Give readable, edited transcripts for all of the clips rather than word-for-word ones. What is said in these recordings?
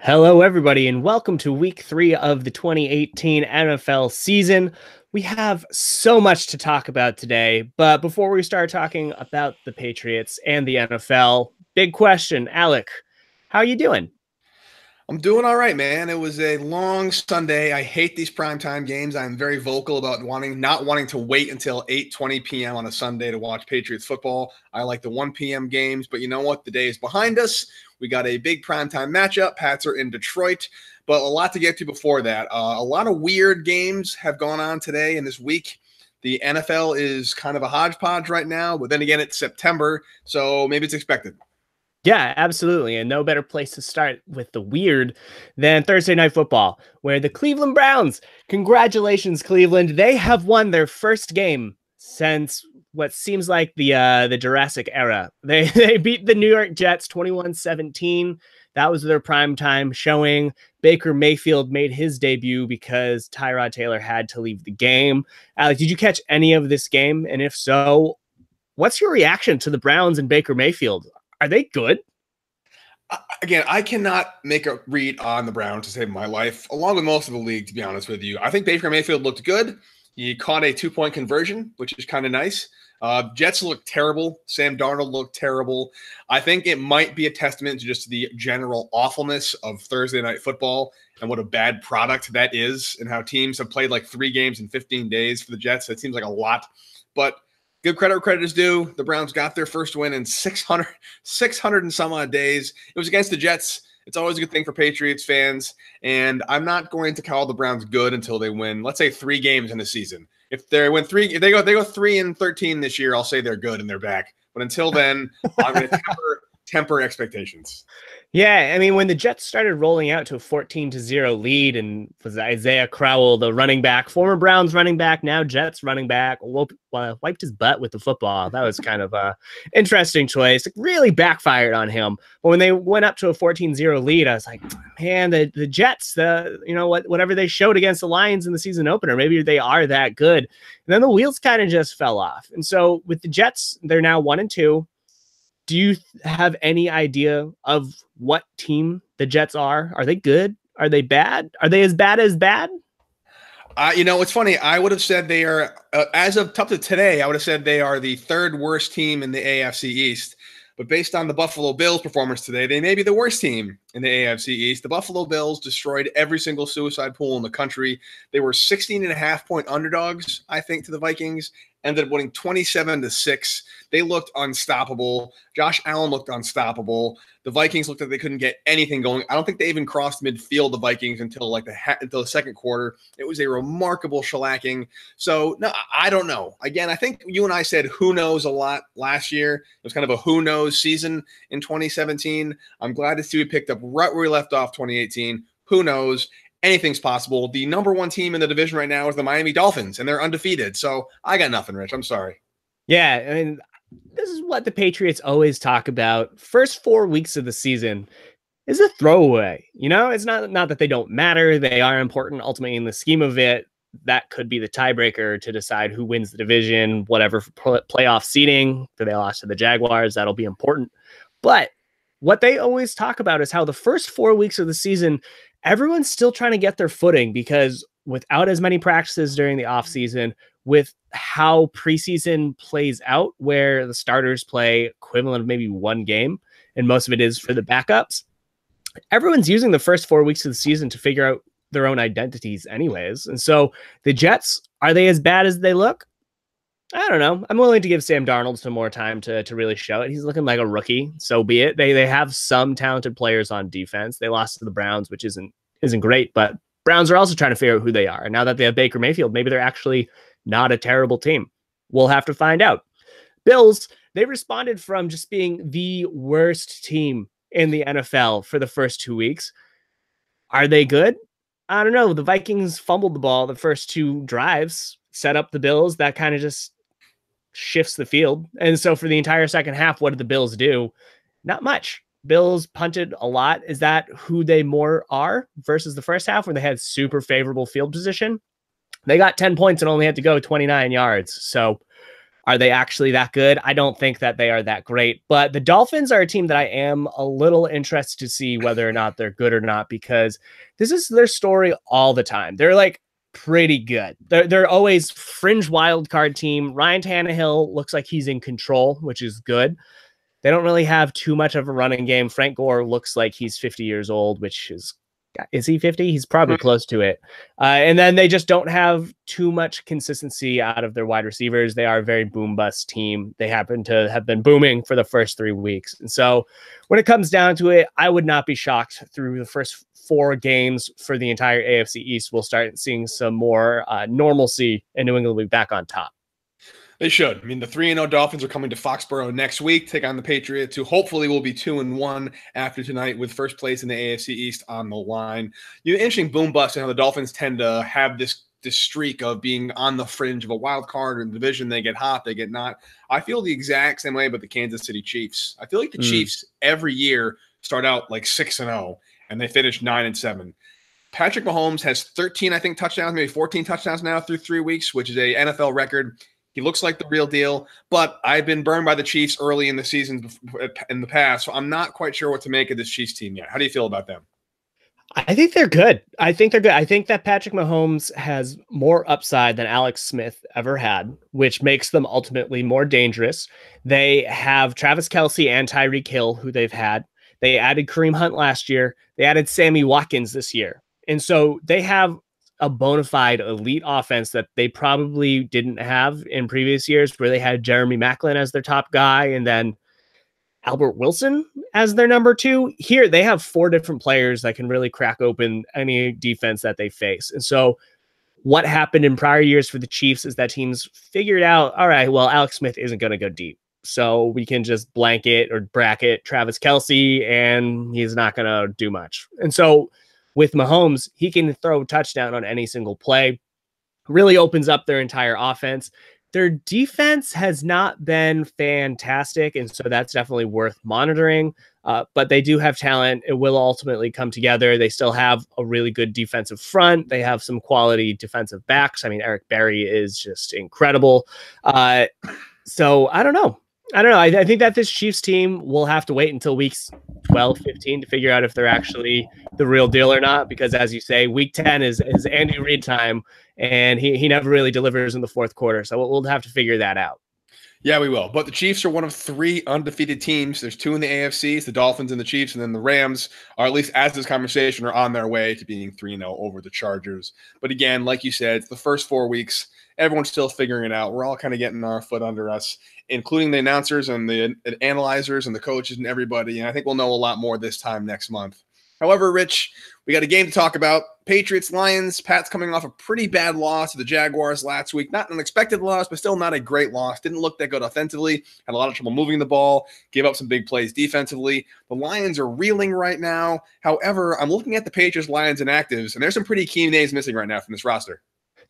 Hello, everybody, and welcome to week 3 of the 2018 NFL season. We have so much to talk about today, but before we start talking about the Patriots and the NFL, big question, Alec, how are you doing? I'm doing all right, man. It was a long Sunday. I hate these primetime games. I'm very vocal about not wanting to wait until 8:20 p.m. on a Sunday to watch Patriots football. I like the 1 p.m. games, but you know what? The day is behind us. We got a big primetime matchup. Pats are in Detroit, but a lot to get to before that. A lot of weird games have gone on today and this week. The NFL is kind of a hodgepodge right now, but then again, it's September, so maybe it's expected. Yeah, absolutely. And no better place to start with the weird than Thursday Night Football, where the Cleveland Browns, congratulations, Cleveland, they have won their first game since what seems like the Jurassic era. They beat the New York Jets 21-17. That was their primetime showing. Baker Mayfield made his debut because Tyrod Taylor had to leave the game. Alex, did you catch any of this game? And if so, what's your reaction to the Browns and Baker Mayfield? Are they good? Again, I cannot make a read on the Browns to save my life, along with most of the league, to be honest with you. I think Baker Mayfield looked good. He caught a 2-point conversion, which is kind of nice. Jets looked terrible. Sam Darnold looked terrible. I think it might be a testament to just the general awfulness of Thursday Night Football and what a bad product that is, and how teams have played like 3 games in 15 days for the Jets. That seems like a lot. But give credit where credit is due. The Browns got their first win in 600 and some odd days. It was against the Jets. It's always a good thing for Patriots fans. And I'm not going to call the Browns good until they win, let's say, 3 games in the season. If they go 3-13 this year, I'll say they're good and they're back. But until then, I'm going to temper expectations. Yeah, I mean, when the Jets started rolling out to a 14-0 lead, and was Isaiah Crowell, the running back, former Browns running back, now Jets running back, wiped his butt with the football. That was kind of a interesting choice. It really backfired on him. But when they went up to a 14-0 lead, I was like, man, the Jets, whatever they showed against the Lions in the season opener, maybe they are that good. And then the wheels kind of just fell off. And so with the Jets, they're now 1-2. Do you have any idea of what team the Jets are? Are they good? Are they bad? Are they as bad as bad? It's funny. I would have said they are, as of up to today, I would have said they are the 3rd worst team in the AFC East. But based on the Buffalo Bills' performance today, they may be the worst team in the AFC East. The Buffalo Bills destroyed every single suicide pool in the country. They were 16.5-point underdogs, I think, to the Vikings. Ended up winning 27-6. They looked unstoppable. Josh Allen looked unstoppable. The Vikings looked like they couldn't get anything going. I don't think they even crossed midfield, the Vikings, until the second quarter. It was a remarkable shellacking. So, no, I don't know. Again, I think you and I said who knows a lot last year. It was kind of a who knows season in 2017. I'm glad to see we picked up right where we left off 2018. Who knows? Anything's possible. The number 1 team in the division right now is the Miami Dolphins, and they're undefeated. So I got nothing, Rich. I'm sorry. Yeah, I mean, this is what the Patriots always talk about. First 4 weeks of the season is a throwaway. It's not that they don't matter. They are important ultimately in the scheme of it. That could be the tiebreaker to decide who wins the division, whatever playoff seeding. If they lost to the Jaguars, that'll be important. But what they always talk about is how the first 4 weeks of the season, everyone's still trying to get their footing because without as many practices during the offseason, with how preseason plays out, where the starters play equivalent of maybe 1 game, and most of it is for the backups, everyone's using the first 4 weeks of the season to figure out their own identities anyways. And so the Jets, are they as bad as they look? I don't know. I'm willing to give Sam Darnold some more time to really show it. He's looking like a rookie. So be it. They have some talented players on defense. They lost to the Browns, which isn't great, but Browns are also trying to figure out who they are. And now that they have Baker Mayfield, maybe they're actually not a terrible team. We'll have to find out. Bills, they responded from just being the worst team in the NFL for the first 2 weeks. Are they good? I don't know. The Vikings fumbled the ball the first 2 drives, set up the Bills. That kind of just shifts the field. And so for the entire second half, what did the Bills do? Not much. Bills punted a lot. Is that who they more are versus the first half where they had super favorable field position? They got 10 points and only had to go 29 yards. So Are they actually that good? I don't think that they are that great, but the Dolphins are a team that I am a little interested to see whether or not they're good or not, because this is their story all the time. They're like pretty good. They're always fringe wild card team. Ryan Tannehill looks like he's in control, which is good. They don't really have too much of a running game. Frank Gore looks like he's 50 years old, which is he 50? He's probably close to it. And then they just don't have too much consistency out of their wide receivers. They are a very boom bust team. They happen to have been booming for the first 3 weeks. And so when it comes down to it, I would not be shocked through the first 4 games for the entire AFC East. We'll start seeing some more normalcy, and New England will be back on top. They should. I mean, the 3-0 Dolphins are coming to Foxborough next week, take on the Patriots, who hopefully will be 2-1 after tonight, with first place in the AFC East on the line. Interesting boom bust, and how the Dolphins tend to have this streak of being on the fringe of a wild card in the division. They get hot, they get not. I feel the exact same way about the Kansas City Chiefs. I feel like the Chiefs every year start out like 6-0, and they finish 9-7. Patrick Mahomes has 13, I think, touchdowns, maybe 14 touchdowns now through 3 weeks, which is a NFL record. He looks like the real deal, but I've been burned by the Chiefs early in the season in the past, so I'm not quite sure what to make of this Chiefs team yet. How do you feel about them? I think they're good. I think that Patrick Mahomes has more upside than Alex Smith ever had, which makes them ultimately more dangerous. They have Travis Kelce and Tyreek Hill, who they've had. They added Kareem Hunt last year. They added Sammy Watkins this year. And so they have a bona fide elite offense that they probably didn't have in previous years, where they had Jeremy Maclin as their top guy and then Albert Wilson as their number 2. Here, they have 4 different players that can really crack open any defense that they face. And so what happened in prior years for the Chiefs is that teams figured out, all right, well, Alex Smith isn't going to go deep, so we can just blanket or bracket Travis Kelce, and he's not going to do much. And so with Mahomes, he can throw a touchdown on any single play. Really opens up their entire offense. Their defense has not been fantastic, and so that's definitely worth monitoring. But they do have talent. It will ultimately come together. They still have a really good defensive front. They have some quality defensive backs. I mean, Eric Berry is just incredible. So I don't know. I think that this Chiefs team will have to wait until weeks 12, 15 to figure out if they're actually the real deal or not. Because as you say, week 10 is Andy Reid time, and he never really delivers in the fourth quarter. So we'll have to figure that out. Yeah, we will. But the Chiefs are one of 3 undefeated teams. There's 2 in the AFC, the Dolphins and the Chiefs, and then the Rams are, at least as this conversation, are on their way to being 3-0 over the Chargers. But again, like you said, it's the first 4 weeks. Everyone's still figuring it out. We're all kind of getting our foot under us, including the announcers and the analyzers and the coaches and everybody. And I think we'll know a lot more this time next month. However, Rich, we got a game to talk about. Patriots-Lions. Pat's coming off a pretty bad loss to the Jaguars last week. Not an unexpected loss, but still not a great loss. Didn't look that good offensively. Had a lot of trouble moving the ball. Gave up some big plays defensively. The Lions are reeling right now. However, I'm looking at the Patriots-Lions inactives, and there's some pretty key names missing right now from this roster.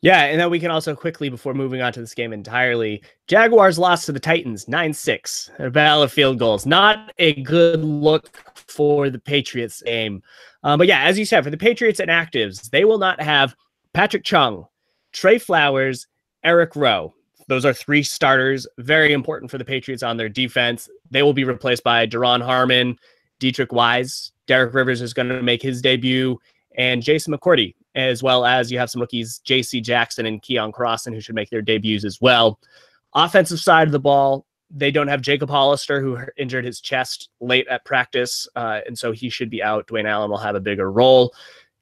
Yeah, and then we can also quickly, before moving on to this game entirely, Jaguars lost to the Titans 9-6. A battle of field goals. Not a good look for the Patriots game. But yeah, as you said, for the Patriots inactives, they will not have Patrick Chung, Trey Flowers, Eric Rowe. Those are 3 starters, very important for the Patriots on their defense. They will be replaced by Daron Harmon, Dietrich Wise. Derek Rivers is going to make his debut, and Jason McCourty, as well as you have some rookies, J.C. Jackson and Keon Crossan, who should make their debuts as well. Offensive side of the ball, they don't have Jacob Hollister, who injured his chest late at practice, and so he should be out. Dwayne Allen will have a bigger role.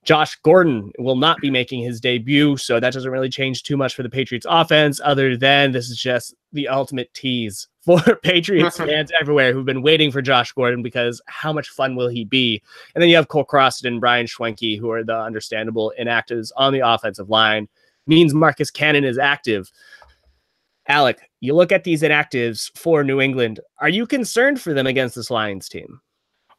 Josh Gordon will not be making his debut, so that doesn't really change too much for the Patriots offense, other than this is just the ultimate tease for Patriots fans everywhere who've been waiting for Josh Gordon, because how much fun will he be? And then you have Cole Crossan and Brian Schwenke, who are the understandable inactives on the offensive line. Means Marcus Cannon is active. Alec, you look at these inactives for New England. Are you concerned for them against this Lions team?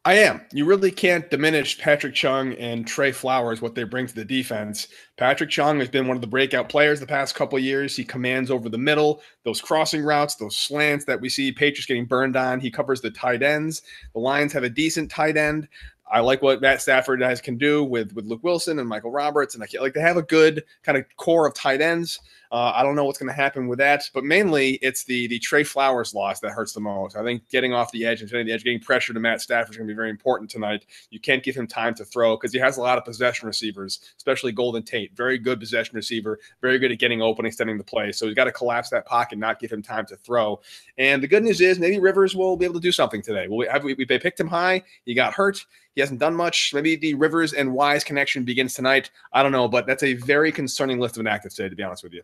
I am. You really can't diminish Patrick Chung and Trey Flowers, what they bring to the defense. Patrick Chung has been one of the breakout players the past couple of years. He commands over the middle, those crossing routes, those slants that we see Patriots getting burned on. He covers the tight ends. The Lions have a decent tight end. I like what Matt Stafford can do with Luke Wilson and Michael Roberts, and they have a good kind of core of tight ends. I don't know what's going to happen with that, but mainly it's the Trey Flowers loss that hurts the most. I think getting off the edge and getting pressure to Matt Stafford is going to be very important tonight. You can't give him time to throw because he has a lot of possession receivers, especially Golden Tate. Very good possession receiver, very good at getting open, extending the play. So he's got to collapse that pocket, not give him time to throw. And the good news is maybe Rivers will be able to do something today. We picked him high. He got hurt. He hasn't done much. Maybe the Rivers and Wise connection begins tonight. I don't know, but that's a very concerning list of inactives today, to be honest with you.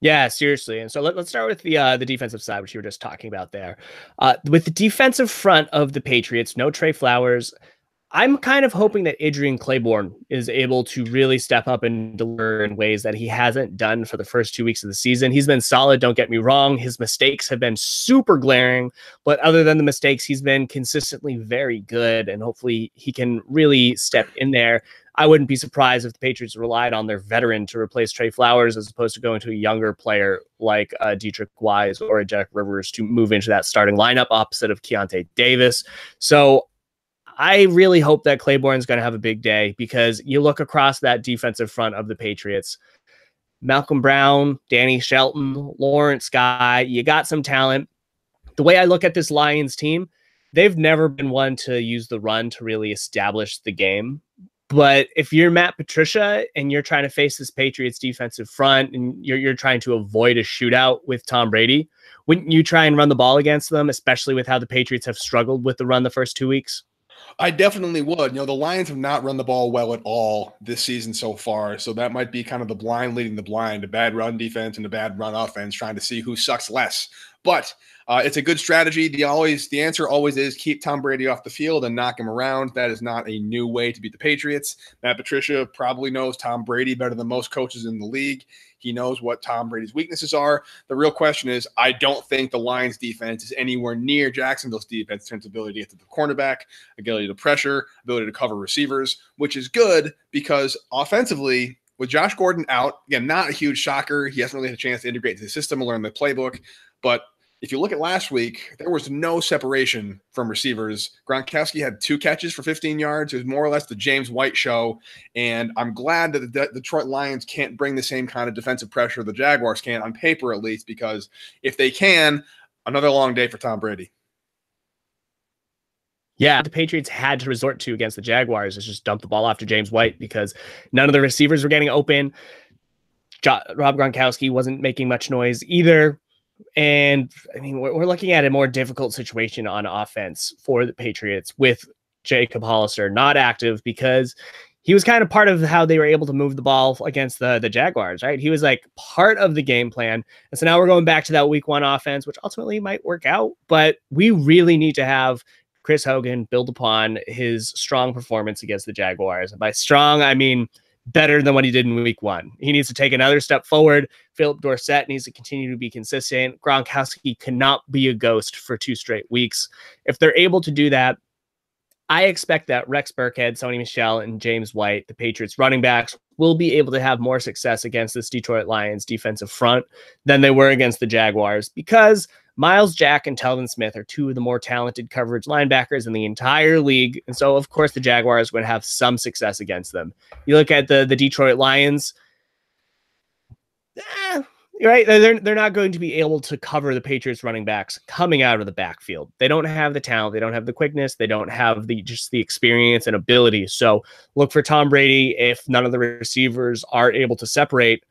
Yeah, seriously. And so let's start with the defensive side, which you were just talking about there. With the defensive front of the Patriots, no Trey Flowers. I'm kind of hoping that Adrian Claiborne is able to really step up and deliver in ways that he hasn't done for the first 2 weeks of the season. He's been solid, don't get me wrong. His mistakes have been super glaring, but other than the mistakes, he's been consistently very good, and hopefully he can really step in there. I wouldn't be surprised if the Patriots relied on their veteran to replace Trey Flowers as opposed to going to a younger player like Dietrich Wise or a Jack Rivers to move into that starting lineup opposite of Keontae Davis. So I really hope that Claiborne's going to have a big day, because you look across that defensive front of the Patriots, Malcolm Brown, Danny Shelton, Lawrence Guy, you got some talent. The way I look at this Lions team, they've never been one to use the run to really establish the game. But if you're Matt Patricia and you're trying to face this Patriots defensive front and you're trying to avoid a shootout with Tom Brady, wouldn't you try and run the ball against them, especially with how the Patriots have struggled with the run the first 2 weeks? I definitely would. The Lions have not run the ball well at all this season so far. So that might be kind of the blind leading the blind, a bad run defense and a bad run offense, trying to see who sucks less. But it's a good strategy. The answer always is keep Tom Brady off the field and knock him around. That is not a new way to beat the Patriots. Matt Patricia probably knows Tom Brady better than most coaches in the league. He knows what Tom Brady's weaknesses are. The real question is, I don't think the Lions defense is anywhere near Jacksonville's defense in terms of ability to get to the cornerback, ability to pressure, ability to cover receivers, which is good because offensively, with Josh Gordon out, again, not a huge shocker. He hasn't really had a chance to integrate into the system and learn the playbook. But if you look at last week, there was no separation from receivers. Gronkowski had 2 catches for 15 yards. It was more or less the James White show. And I'm glad that the Detroit Lions can't bring the same kind of defensive pressure the Jaguars can, on paper at least, because if they can, another long day for Tom Brady. Yeah, the Patriots had to resort to against the Jaguars is just dump the ball off to James White because none of the receivers were getting open. Rob Gronkowski wasn't making much noise either. And I mean, we're looking at a more difficult situation on offense for the Patriots with Jacob Hollister not active, because he was kind of part of how they were able to move the ball against the Jaguars, right? He was like part of the game plan. And so now we're going back to that week 1 offense, which ultimately might work out, but we really need to have Chris Hogan build upon his strong performance against the Jaguars. And by strong, I mean better than what he did in week 1. He needs to take another step forward. Philip Dorsett needs to continue to be consistent. Gronkowski cannot be a ghost for 2 straight weeks. If they're able to do that, I expect that Rex Burkhead, Sony Michel, and James White, the Patriots running backs, will be able to have more success against this Detroit Lions defensive front than they were against the Jaguars, because Miles Jack and Telvin Smith are 2 of the more talented coverage linebackers in the entire league. And so, of course, the Jaguars would have some success against them. You look at the Detroit Lions, right? They're not going to be able to cover the Patriots running backs coming out of the backfield. They don't have the talent. They don't have the quickness. They don't have the experience and ability. So look for Tom Brady. If none of the receivers are able to separate,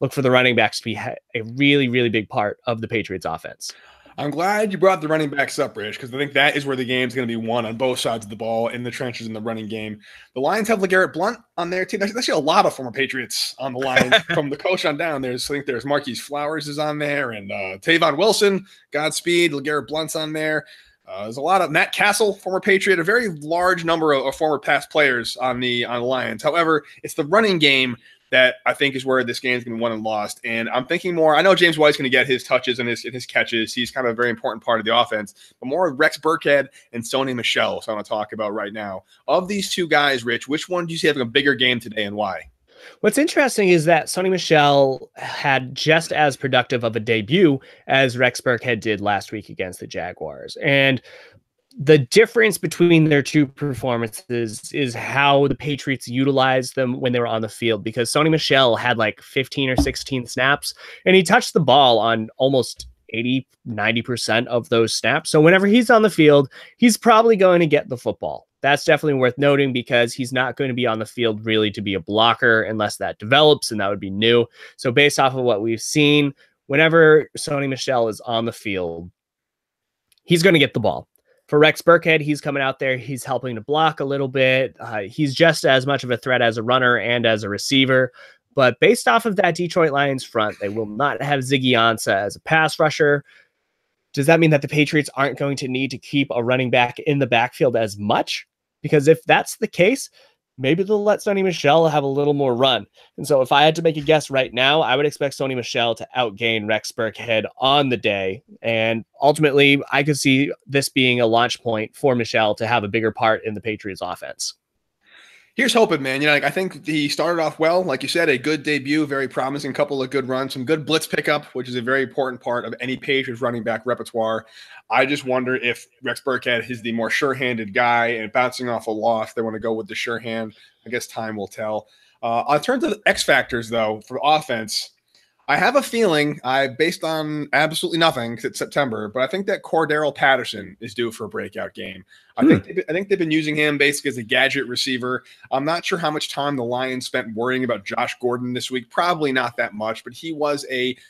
look for the running backs to be a really, really big part of the Patriots offense. I'm glad you brought the running backs up, Rich, because I think that is where the game's going to be won on both sides of the ball, in the trenches in the running game. The Lions have LeGarrette Blount on their team. There's actually a lot of former Patriots on the Lions from the coach on down. I think there's Marquise Flowers is on there, and Tavon Wilson, Godspeed, LeGarrette Blount's on there. There's a lot of Matt Castle, former Patriot, a very large number of former past players on the Lions. However, it's the running game that I think is where this game's going to be won and lost. And I'm thinking more, I know James White's going to get his touches and his catches. He's kind of a very important part of the offense, but more Rex Burkhead and Sony Michel. So I want to talk about right now. Of these 2 guys, Rich, which one do you see having a bigger game today and why? What's interesting is that Sony Michel had just as productive of a debut as Rex Burkhead did last week against the Jaguars. And The difference between their two performances is how the Patriots utilized them when they were on the field, because Sony Michel had like 15 or 16 snaps and he touched the ball on almost 80-90% of those snaps. So whenever he's on the field, he's probably going to get the football. That's definitely worth noting, because he's not going to be on the field really to be a blocker unless that develops, and that would be new. So based off of what we've seen, whenever Sony Michel is on the field, he's going to get the ball. For Rex Burkhead, he's coming out there. He's helping to block a little bit. He's just as much of a threat as a runner and as a receiver. But based off of that Detroit Lions front, they will not have Ziggy Ansah as a pass rusher. Does that mean that the Patriots aren't going to need to keep a running back in the backfield as much? Because if that's the case, maybe they'll let Sony Michel have a little more run. And so if I had to make a guess right now, I would expect Sony Michel to outgain Rex Burkhead on the day. And ultimately, I could see this being a launch point for Michel to have a bigger part in the Patriots offense. Here's hoping, man. Like, I think he started off well. Like you said, a good debut, very promising, couple of good runs, some good blitz pickup, which is a very important part of any Patriots running back repertoire. I just wonder if Rex Burkhead is the more sure-handed guy, and bouncing off a loss, they want to go with the sure hand. I guess time will tell. In terms of the X factors, though, for offense, I have a feeling, based on absolutely nothing, because it's September, but I think that Cordarrelle Patterson is due for a breakout game. I think they've been using him basically as a gadget receiver. I'm not sure how much time the Lions spent worrying about Josh Gordon this week. Probably not that much, but he was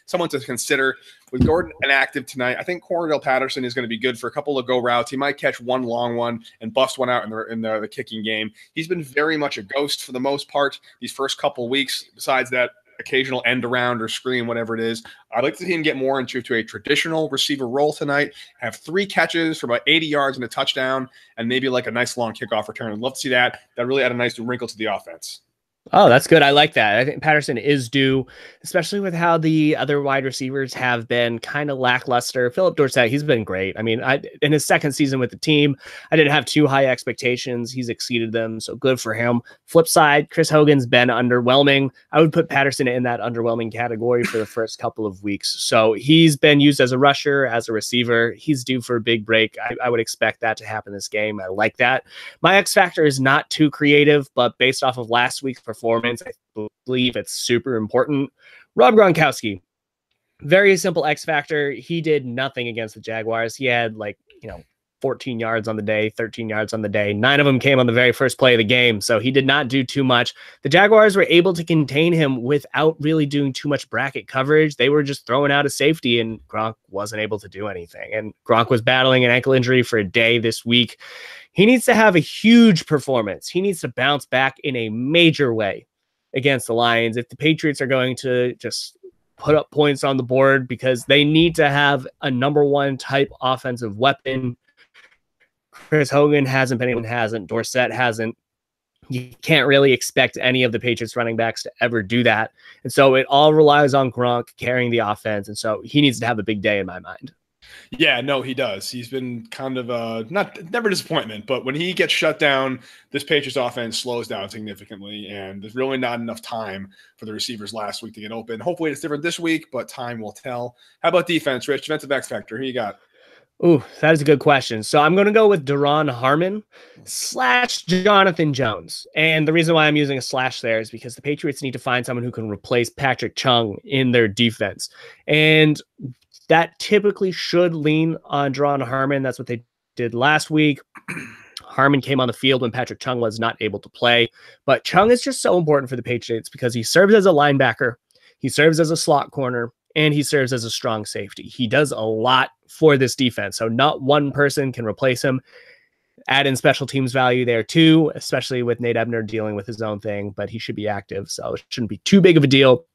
someone to consider. With Gordon inactive tonight, I think Cordarrelle Patterson is going to be good for a couple of go routes. He might catch one long one and bust one out in the kicking game. He's been very much a ghost for the most part these first couple of weeks, besides that occasional end around or screen, whatever it is. I'd like to see him get more into a traditional receiver role tonight, have 3 catches for about 80 yards and a touchdown, and maybe like a nice long kickoff return. I'd love to see that. That really add a nice wrinkle to the offense. Oh, that's good. I like that. I think Patterson is due, especially with how the other wide receivers have been kind of lackluster. Philip Dorsett, he's been great. I mean, in his second season with the team, I didn't have too high expectations. He's exceeded them, so good for him. Flip side, Chris Hogan's been underwhelming. I would put Patterson in that underwhelming category for the first couple of weeks. So he's been used as a rusher, as a receiver. He's due for a big break. I would expect that to happen this game. I like that. My X factor is not too creative, but based off of last week's performance, I believe it's super important. Rob Gronkowski, very simple X factor. He did nothing against the Jaguars. He had 14 yards on the day, 13 yards on the day. 9 of them came on the very first play of the game, so he did not do too much. The Jaguars were able to contain him without really doing too much bracket coverage. They were just throwing out a safety, and Gronk wasn't able to do anything. And Gronk was battling an ankle injury for a day this week. He needs to have a huge performance. He needs to bounce back in a major way against the Lions if the Patriots are going to just put up points on the board, because they need to have a number 1 type offensive weapon. Chris Hogan hasn't been able, hasn't. Dorsett hasn't. You can't really expect any of the Patriots running backs to ever do that. And so it all relies on Gronk carrying the offense. And so he needs to have a big day in my mind. Yeah, no, he does. He's been kind of never disappointment, but when he gets shut down, this Patriots offense slows down significantly, and there's really not enough time for the receivers last week to get open. Hopefully it's different this week, but time will tell. How about defense, Rich? Defensive X factor, who you got? Ooh, that is a good question. So I'm going to go with Daron Harmon / Jonathan Jones. And the reason why I'm using a slash there is because the Patriots need to find someone who can replace Patrick Chung in their defense. And that typically should lean on Daron Harmon. That's what they did last week. Harmon came on the field when Patrick Chung was not able to play. But Chung is just so important for the Patriots because he serves as a linebacker, he serves as a slot corner, and he serves as a strong safety. He does a lot for this defense, so not one person can replace him. Add in special teams value there too, especially with Nate Ebner dealing with his own thing, but he should be active, so it shouldn't be too big of a deal.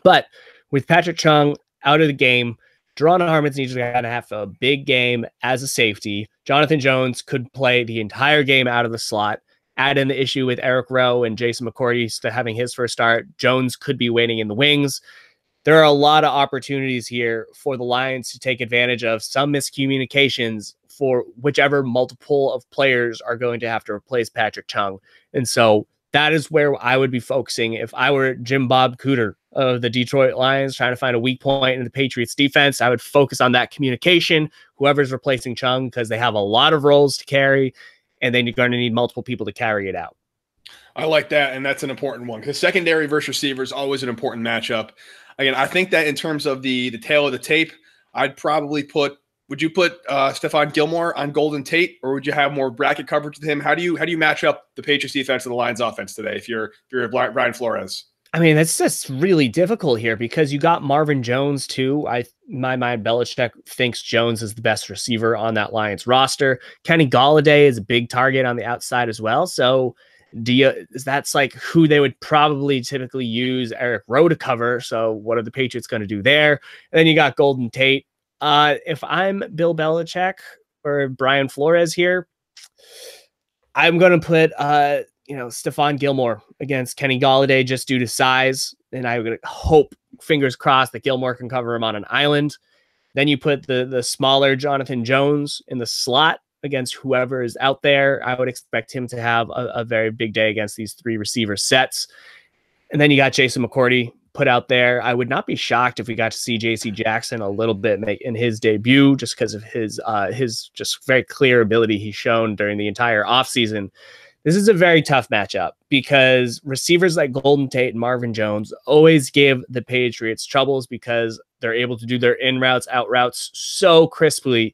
But with Patrick Chung out of the game, Daron Harmon needs to have a big game as a safety. Jonathan Jones could play the entire game out of the slot. Add in the issue with Eric Rowe and Jason McCourty having his first start. Jones could be waiting in the wings. There are a lot of opportunities here for the Lions to take advantage of some miscommunications for whichever multiple of players are going to have to replace Patrick Chung. And so that is where I would be focusing if I were Jim Bob Cooter of the Detroit Lions, trying to find a weak point in the Patriots defense. I would focus on that communication, whoever's replacing Chung, because they have a lot of roles to carry, and then you're going to need multiple people to carry it out. I like that, and that's an important one because secondary versus receiver is always an important matchup. Again, I think that in terms of the tail of the tape, I'd probably put. Would you put Stephon Gilmore on Golden Tate, or would you have more bracket coverage with him? How do you match up the Patriots defense and the Lions offense today? If you're Brian Flores. I mean, it's just really difficult here because you got Marvin Jones too. In my mind, Belichick thinks Jones is the best receiver on that Lions roster. Kenny Golladay is a big target on the outside as well. So that's like who they would probably typically use Eric Rowe to cover. So what are the Patriots going to do there? And then you got Golden Tate. If I'm Bill Belichick or Brian Flores here, I'm going to put, Stephon Gilmore against Kenny Golladay just due to size. And I would hope, fingers crossed, that Gilmore can cover him on an island. Then you put the smaller Jonathan Jones in the slot against whoever is out there. I would expect him to have a very big day against these three receiver sets. And then you got Jason McCourty put out there. I would not be shocked if we got to see JC Jackson a little bit in his debut, just because of his just very clear ability he's shown during the entire offseason. This is a very tough matchup because receivers like Golden Tate and Marvin Jones always give the Patriots troubles because they're able to do their in routes, out routes so crisply.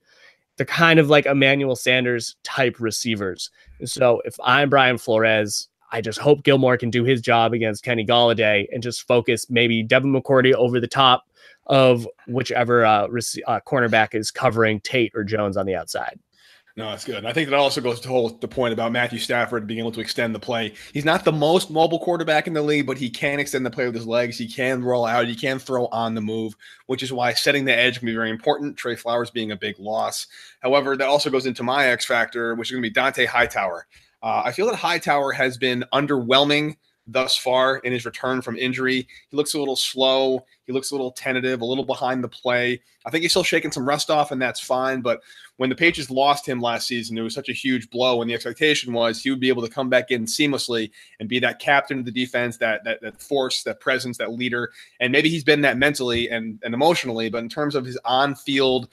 They're kind of like Emmanuel Sanders type receivers. And so if I'm Brian Flores, I just hope Gilmore can do his job against Kenny Golladay and just focus maybe Devin McCourty over the top of whichever cornerback is covering Tate or Jones on the outside. No, that's good. And I think that also goes to the point about Matthew Stafford being able to extend the play. He's not the most mobile quarterback in the league, but he can extend the play with his legs. He can roll out. He can throw on the move, which is why setting the edge can be very important. Trey Flowers being a big loss. However, that also goes into my X factor, which is going to be Dante Hightower. I feel that Hightower has been underwhelming thus far in his return from injury. He looks a little slow. He looks a little tentative, a little behind the play. I think he's still shaking some rust off, and that's fine. But when the Patriots lost him last season, it was such a huge blow, and the expectation was he would be able to come back in seamlessly and be that captain of the defense, that force, that presence, that leader. And maybe he's been that mentally and emotionally, but in terms of his on-field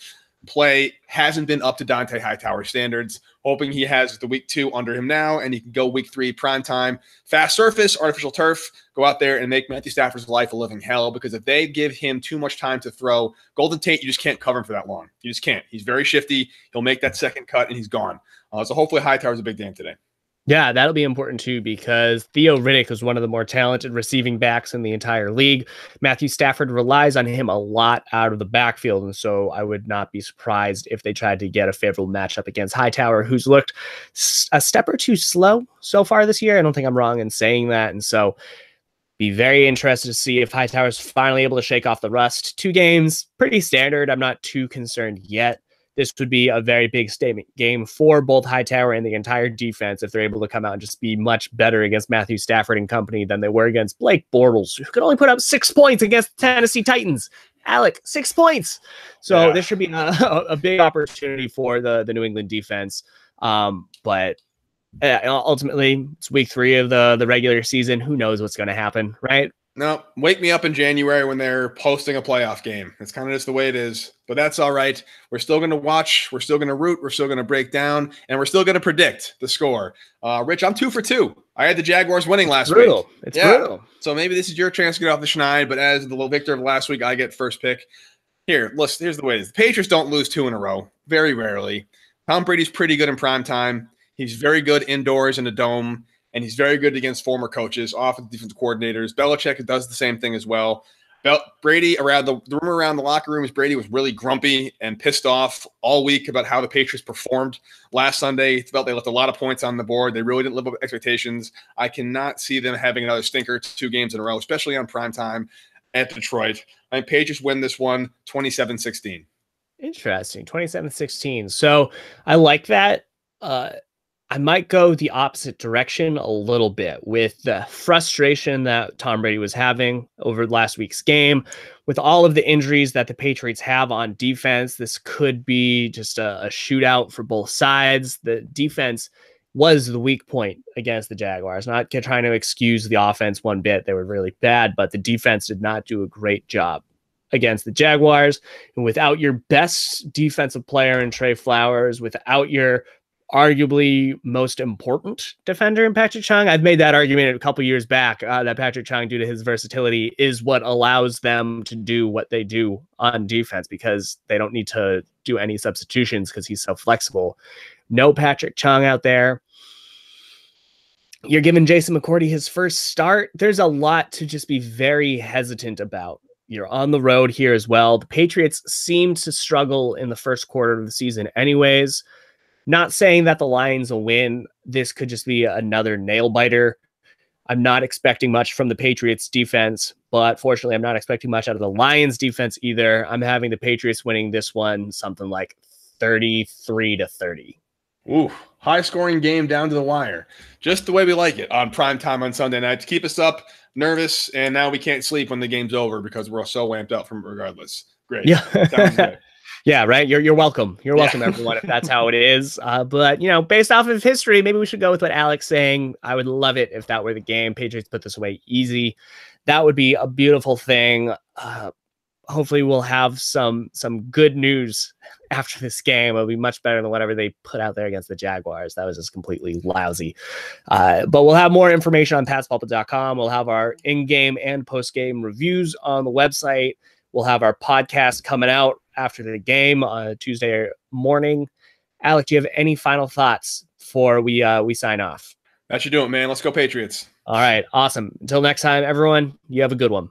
play, hasn't been up to Dante Hightower standards. Hoping he has the week 2 under him now, and he can go week 3 prime time, fast surface, artificial turf, go out there and make Matthew Stafford's life a living hell. Because if they give him too much time to throw, Golden Tate, you just can't cover him for that long. You just can't. He's very shifty. He'll make that second cut and he's gone. So hopefully Hightower's a big game today. Yeah, that'll be important too because Theo Riddick is one of the more talented receiving backs in the entire league. Matthew Stafford relies on him a lot out of the backfield, and so I would not be surprised if they tried to get a favorable matchup against Hightower, who's looked a step or two slow so far this year. I don't think I'm wrong in saying that, and so be very interested to see if Hightower's finally able to shake off the rust. 2 games, pretty standard. I'm not too concerned yet. This would be a very big statement game for both Hightower and the entire defense if they're able to come out and just be much better against Matthew Stafford and company than they were against Blake Bortles, who could only put up 6 points against the Tennessee Titans. Alec, 6 points. So this should be a big opportunity for the New England defense. But ultimately, it's week 3 of the regular season. Who knows what's going to happen, right? No, wake me up in January when they're posting a playoff game. It's kind of just the way it is, but that's all right. We're still going to watch. We're still going to root. We're still going to break down, and we're still going to predict the score. Rich, I'm 2 for 2. I had the Jaguars winning last week. It's brutal. So maybe this is your chance to get off the schneid, but as the victor of last week, I get first pick. Here, listen, here's the way it is. The Patriots don't lose 2 in a row, very rarely. Tom Brady's pretty good in prime time. He's very good indoors in a dome. And he's very good against former coaches, offensive defensive coordinators. Belichick does the same thing as well. Brady, around the rumor around the locker room is Brady was really grumpy and pissed off all week about how the Patriots performed last Sunday. He felt they left a lot of points on the board. They really didn't live up to expectations. I cannot see them having another stinker 2 games in a row, especially on primetime at Detroit. I think Patriots win this one 27-16. Interesting. 27-16. So I like that. I might go the opposite direction a little bit with the frustration that Tom Brady was having over last week's game. With all of the injuries that the Patriots have on defense, this could be just a shootout for both sides. The defense was the weak point against the Jaguars. Not trying to excuse the offense one bit. They were really bad, but the defense did not do a great job against the Jaguars. And without your best defensive player in Trey Flowers, without your arguably most important defender in Patrick Chung, I've made that argument a couple years back that Patrick Chung, due to his versatility, is what allows them to do what they do on defense, because they don't need to do any substitutions because he's so flexible. No Patrick Chung out there. You're giving Jason McCourty his first start. There's a lot to just be very hesitant about. You're on the road here as well. The Patriots seem to struggle in the first quarter of the season anyways. Not saying that the Lions will win. This could just be another nail biter. I'm not expecting much from the Patriots defense, but fortunately, I'm not expecting much out of the Lions defense either. I'm having the Patriots winning this one something like 33-30. Ooh, high scoring game down to the wire. Just the way we like it on prime time on Sunday night to keep us up, nervous, and now we can't sleep when the game's over because we're so amped up from regardless. Great. Yeah. Sounds good. Yeah, right. You're welcome. You're welcome, everyone, if that's how it is. But, based off of history, maybe we should go with what Alex saying. I would love it if that were the game. Patriots put this away easy. That would be a beautiful thing. Hopefully we'll have some good news after this game. It'll be much better than whatever they put out there against the Jaguars. That was just completely lousy. But we'll have more information on patspulpit.com. We'll have our in-game and post-game reviews on the website. We'll have our podcast coming out after the game on Tuesday morning. Alec, do you have any final thoughts before we sign off? That should do it, man. Let's go Patriots. All right. Awesome. Until next time, everyone, you have a good one.